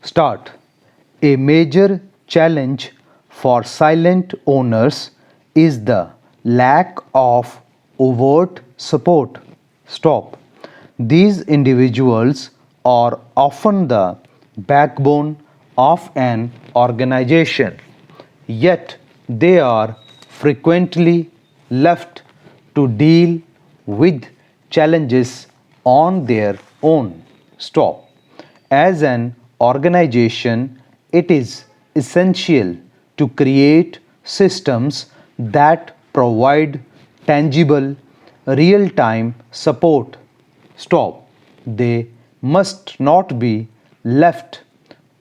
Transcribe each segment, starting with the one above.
Start. A major challenge for silent owners is the lack of overt support. Stop. These individuals are often the backbone of an organization, yet they are frequently left to deal with challenges on their own. Stop. As an organization, it is essential to create systems that provide tangible, real time support. Stop. They must not be left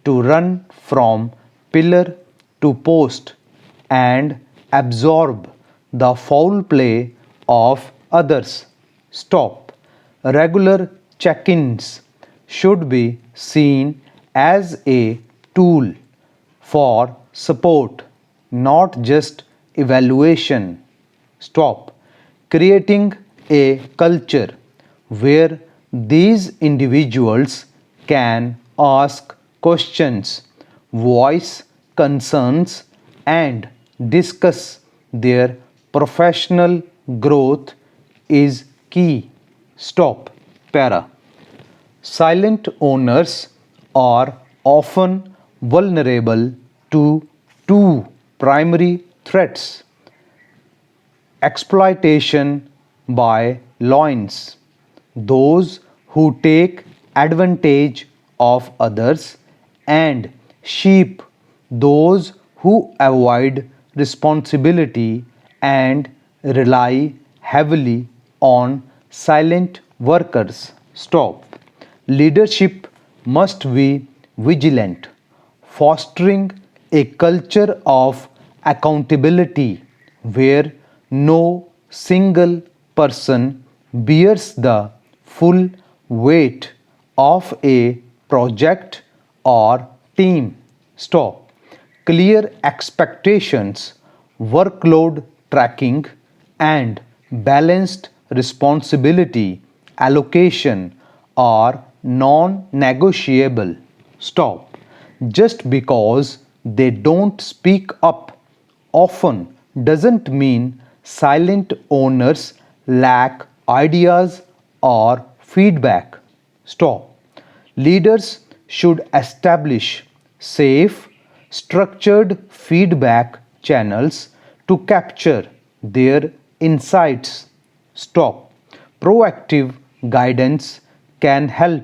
to run from pillar to post and absorb the foul play of others. Stop. Regular check ins should be seen as a tool for support, not just evaluation. Stop. Creating a culture where these individuals can ask questions, voice concerns, and discuss their professional growth is key. Stop. Para. Silent owners are often vulnerable to two primary threats: exploitation by loins, those who take advantage of others, and sheep, those who avoid responsibility and rely heavily on silent workers. Stop. Leadership must be vigilant, fostering a culture of accountability where no single person bears the full weight of a project or team. Stop. Clear expectations, workload tracking, and balanced responsibility allocation are non negotiable. Stop. Just because they don't speak up often doesn't mean silent owners lack ideas or feedback. Stop. Leaders should establish safe, structured feedback channels to capture their insights. Stop. Proactive guidance can help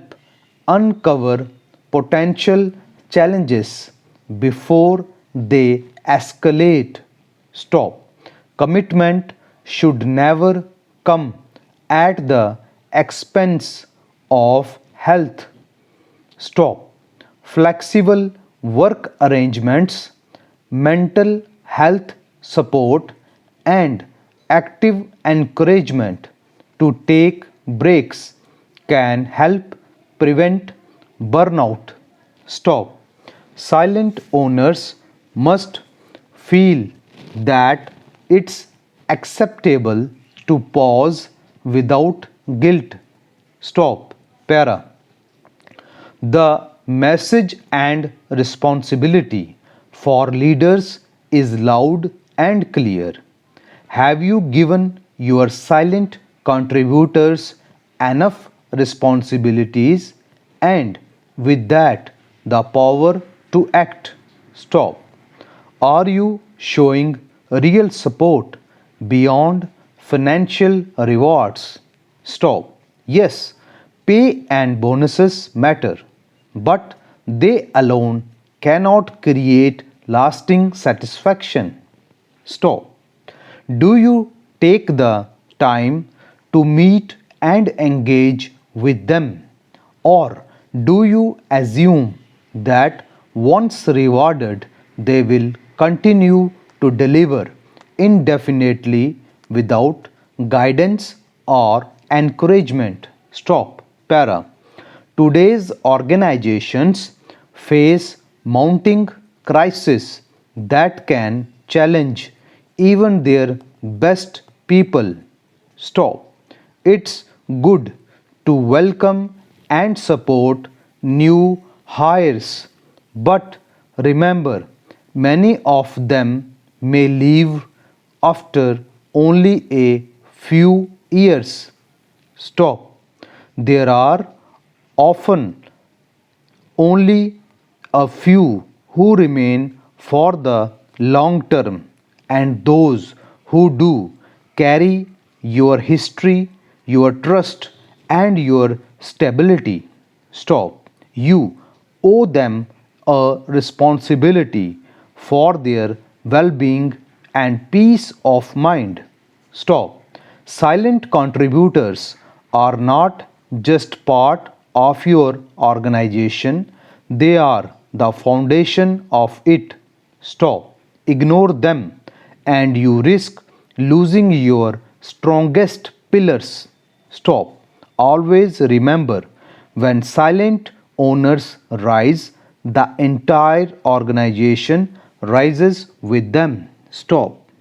uncover potential challenges before they escalate. Stop. Commitment should never come at the expense of health. Stop. Flexible work arrangements, mental health support, and active encouragement to take breaks can help prevent burnout. Stop. Silent owners must feel that it's acceptable to pause without guilt. Stop. Para. The message and responsibility for leaders is loud and clear. Have you given your silent contributors enough responsibilities and with that the power to act? Stop. Are you showing real support beyond financial rewards? Stop. Yes, pay and bonuses matter, but they alone cannot create lasting satisfaction. Stop. Do you take the time to meet and engage with them? Or do you assume that once rewarded, they will continue to deliver indefinitely without guidance or encouragement? Stop. Para. Today's organizations face mounting crises that can challenge even their best people. Stop. It's good to welcome and support new hires, But remember, many of them may leave after only a few years. Stop. There are often only a few who remain for the long term, and those who do carry your history, your trust, and your stability. Stop. You owe them a responsibility for their well being and peace of mind. Stop. Silent contributors are not just part of your organization, they are the foundation of it. Stop. Ignore them and you risk losing your strongest pillars. Stop. Always remember, when silent owners rise, the entire organization rises with them. Stop.